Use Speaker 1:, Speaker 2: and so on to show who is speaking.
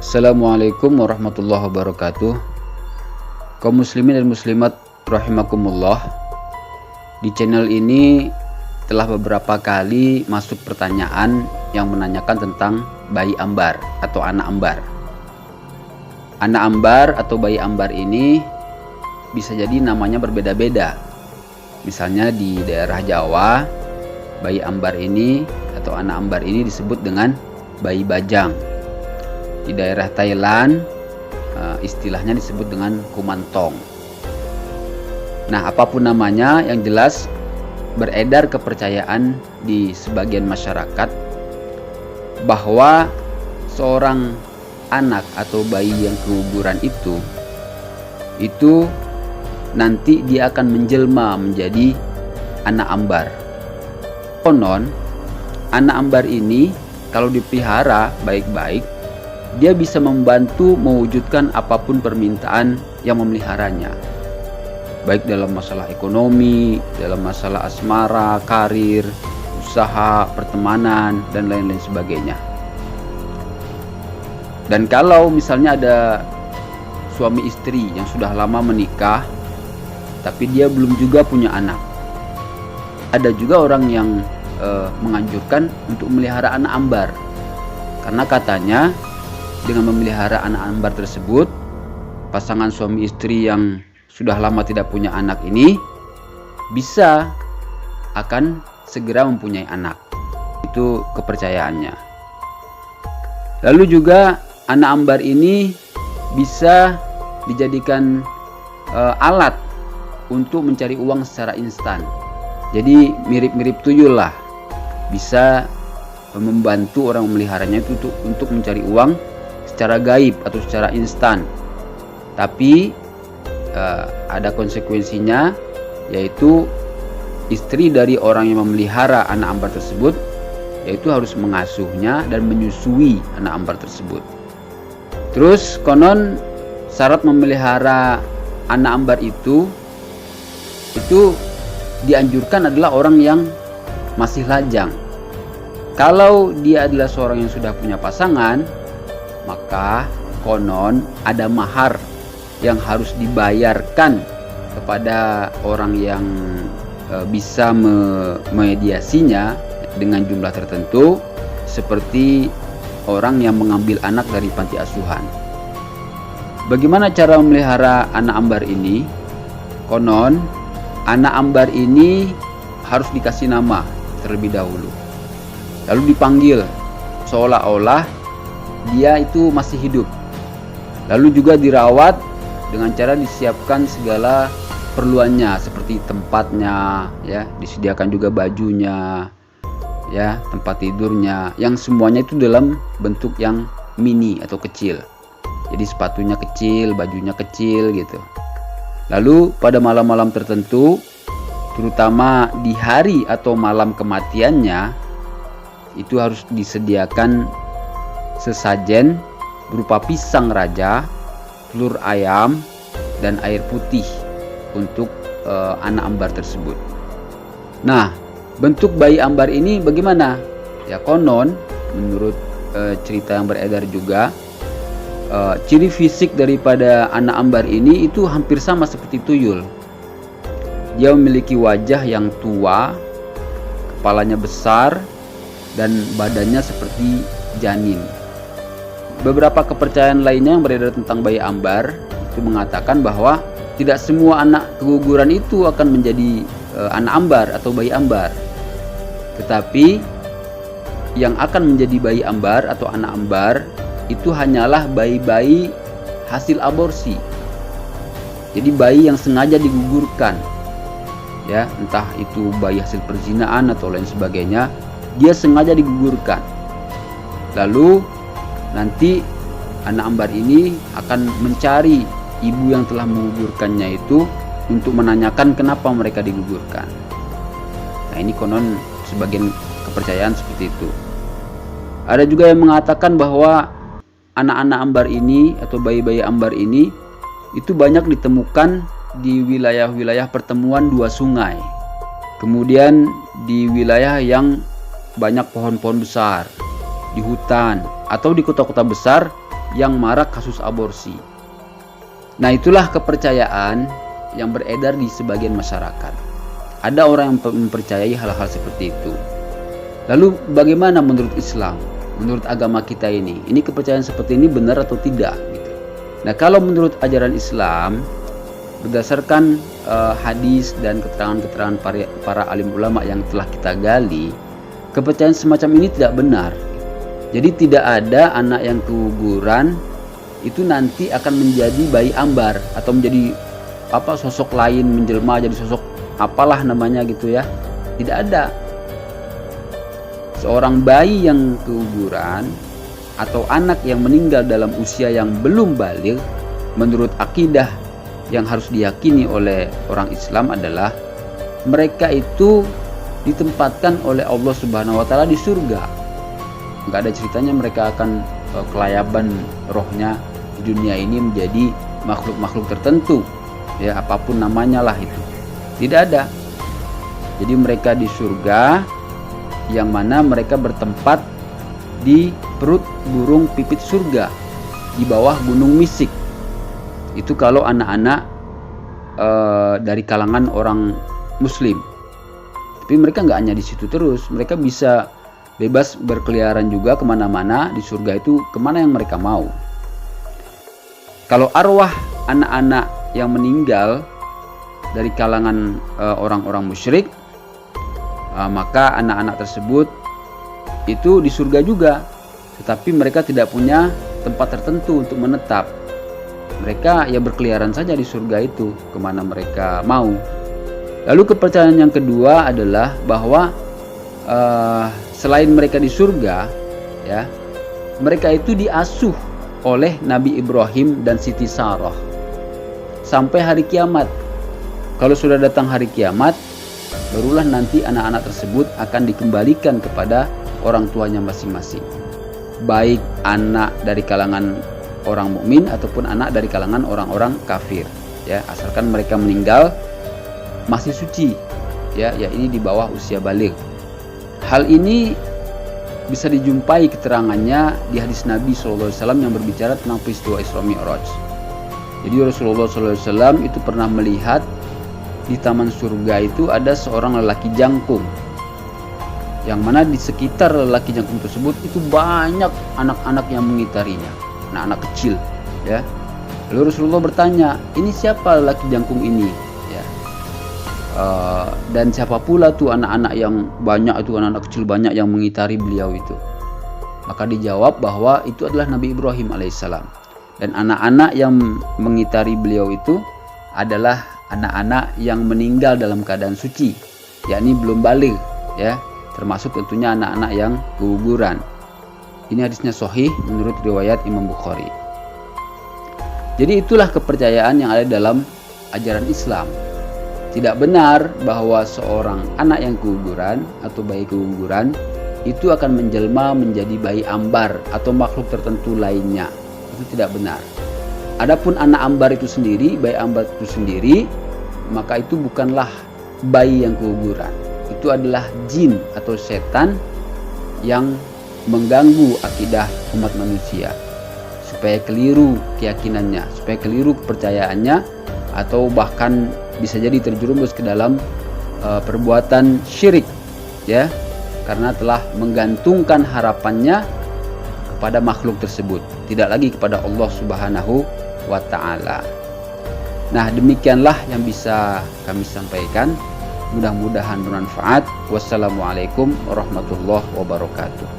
Speaker 1: Assalamualaikum warahmatullahi wabarakatuh. Kaum muslimin dan muslimat rahimakumullah. Di channel ini telah beberapa kali masuk pertanyaan yang menanyakan tentang bayi ambar atau anak ambar. Anak ambar atau bayi ambar ini bisa jadi namanya berbeda-beda. Misalnya di daerah Jawa, bayi ambar ini atau anak ambar ini disebut dengan bayi bajang. Di daerah Thailand istilahnya disebut dengan kumantong. Nah, apapun namanya, yang jelas beredar kepercayaan di sebagian masyarakat bahwa seorang anak atau bayi yang keguguran itu nanti dia akan menjelma menjadi anak ambar. Konon anak ambar ini kalau dipelihara baik-baik, dia bisa membantu mewujudkan apapun permintaan yang memeliharanya, baik dalam masalah ekonomi, dalam masalah asmara, karir, usaha, pertemanan, dan lain-lain sebagainya. Dan kalau misalnya ada suami istri yang sudah lama menikah tapi dia belum juga punya anak, ada juga orang yang menganjurkan untuk memelihara anak ambar, karena katanya dengan memelihara anak ambar tersebut, pasangan suami istri yang sudah lama tidak punya anak ini bisa akan segera mempunyai anak. Itu kepercayaannya. Lalu juga anak ambar ini bisa dijadikan alat untuk mencari uang secara instan. Jadi mirip-mirip tuyul lah, bisa membantu orang memeliharanya itu untuk mencari uang secara gaib atau secara instan. Tapi ada konsekuensinya, yaitu istri dari orang yang memelihara anak ambar tersebut yaitu harus mengasuhnya dan menyusui anak ambar tersebut. Terus konon syarat memelihara anak ambar itu dianjurkan adalah orang yang masih lajang. Kalau dia adalah seorang yang sudah punya pasangan, maka konon ada mahar yang harus dibayarkan kepada orang yang bisa memediasinya dengan jumlah tertentu, seperti orang yang mengambil anak dari panti asuhan. Bagaimana cara memelihara anak ambar ini? Konon anak ambar ini harus dikasih nama terlebih dahulu, lalu dipanggil seolah-olah dia itu masih hidup, lalu juga dirawat dengan cara disiapkan segala perluannya seperti tempatnya, ya, disediakan juga bajunya, ya, tempat tidurnya, yang semuanya itu dalam bentuk yang mini atau kecil. Jadi sepatunya kecil, bajunya kecil gitu. Lalu pada malam-malam tertentu, terutama di hari atau malam kematiannya, itu harus disediakan sesajen berupa pisang raja, telur ayam, dan air putih untuk anak ambar tersebut. Nah, bentuk bayi ambar ini bagaimana? Ya, konon menurut cerita yang beredar juga, ciri fisik daripada anak ambar ini itu hampir sama seperti tuyul. Dia memiliki wajah yang tua, kepalanya besar, dan badannya seperti janin. Beberapa kepercayaan lainnya yang beredar tentang bayi ambar itu mengatakan bahwa tidak semua anak keguguran itu akan menjadi anak ambar atau bayi ambar. Tetapi yang akan menjadi bayi ambar atau anak ambar itu hanyalah bayi-bayi hasil aborsi. Jadi bayi yang sengaja digugurkan, ya, entah itu bayi hasil perzinaan atau lain sebagainya, dia sengaja digugurkan. Lalu nanti anak ambar ini akan mencari ibu yang telah menggugurkannya itu untuk menanyakan kenapa mereka digugurkan. Nah, ini konon sebagian kepercayaan seperti itu. Ada juga yang mengatakan bahwa anak-anak ambar ini atau bayi-bayi ambar ini itu banyak ditemukan di wilayah-wilayah pertemuan dua sungai. Kemudian di wilayah yang banyak pohon-pohon besar, di hutan, atau di kota-kota besar yang marak kasus aborsi. Nah, itulah kepercayaan yang beredar di sebagian masyarakat. Ada orang yang mempercayai hal-hal seperti itu. Lalu bagaimana menurut Islam? Menurut agama kita ini kepercayaan seperti ini benar atau tidak gitu. Nah, kalau menurut ajaran Islam berdasarkan hadis dan keterangan-keterangan para alim ulama yang telah kita gali, kepercayaan semacam ini tidak benar. Jadi tidak ada anak yang keguguran itu nanti akan menjadi bayi ambar atau menjadi sosok lain, menjelma jadi sosok apalah namanya gitu ya. Tidak ada. Seorang bayi yang keguguran atau anak yang meninggal dalam usia yang belum baligh, menurut akidah yang harus diyakini oleh orang Islam adalah mereka itu ditempatkan oleh Allah Subhanahu wa taala di surga. Enggak ada ceritanya mereka akan kelayaban rohnya di dunia ini menjadi makhluk-makhluk tertentu, ya apapun namanya lah itu. Tidak ada. Jadi mereka di surga yang mana mereka bertempat di perut burung pipit surga di bawah gunung Misik. Itu kalau anak-anak dari kalangan orang Muslim. Tapi mereka nggak hanya di situ terus, mereka bisa bebas berkeliaran juga kemana-mana di surga itu, kemana yang mereka mau. Kalau arwah anak-anak yang meninggal dari kalangan orang-orang musyrik, maka anak-anak tersebut itu di surga juga, tetapi mereka tidak punya tempat tertentu untuk menetap. Mereka ya berkeliaran saja di surga itu kemana mereka mau. Lalu kepercayaan yang kedua adalah bahwa selain mereka di surga, ya mereka itu diasuh oleh Nabi Ibrahim dan Siti Sarah sampai hari kiamat. Kalau sudah datang hari kiamat, barulah nanti anak-anak tersebut akan dikembalikan kepada orang tuanya masing-masing, baik anak dari kalangan orang mukmin ataupun anak dari kalangan orang-orang kafir, ya asalkan mereka meninggal masih suci, ya ini di bawah usia baligh. Hal ini bisa dijumpai keterangannya di hadis Nabi SAW yang berbicara tentang peristiwa Isra Mi'raj. Jadi Rasulullah SAW itu pernah melihat di taman surga itu ada seorang lelaki jangkung, yang mana di sekitar lelaki jangkung tersebut itu banyak anak-anak yang mengitarinya, anak-anak kecil, ya. Lalu Rasulullah bertanya, ini siapa lelaki jangkung ini, ya. Dan siapa pula tuh anak-anak yang banyak itu, anak-anak kecil banyak yang mengitari beliau itu. Maka dijawab bahwa itu adalah Nabi Ibrahim alaihissalam, dan anak-anak yang mengitari beliau itu adalah anak-anak yang meninggal dalam keadaan suci, yakni belum baligh, ya, termasuk tentunya anak-anak yang keguguran. Ini hadisnya sahih menurut riwayat Imam Bukhari. Jadi itulah kepercayaan yang ada dalam ajaran Islam. Tidak benar bahwa seorang anak yang keguguran atau bayi keguguran itu akan menjelma menjadi bayi ambar atau makhluk tertentu lainnya. Itu tidak benar. Adapun anak ambar itu sendiri, bayi ambar itu sendiri, maka itu bukanlah bayi yang keguguran. Itu adalah jin atau setan yang mengganggu akidah umat manusia supaya keliru keyakinannya, supaya keliru kepercayaannya, atau bahkan bisa jadi terjerumus ke dalam perbuatan syirik, ya, karena telah menggantungkan harapannya kepada makhluk tersebut, tidak lagi kepada Allah Subhanahu wa ta'ala. Nah, demikianlah yang bisa kami sampaikan. Mudah-mudahan bermanfaat. Wassalamualaikum warahmatullahi wabarakatuh.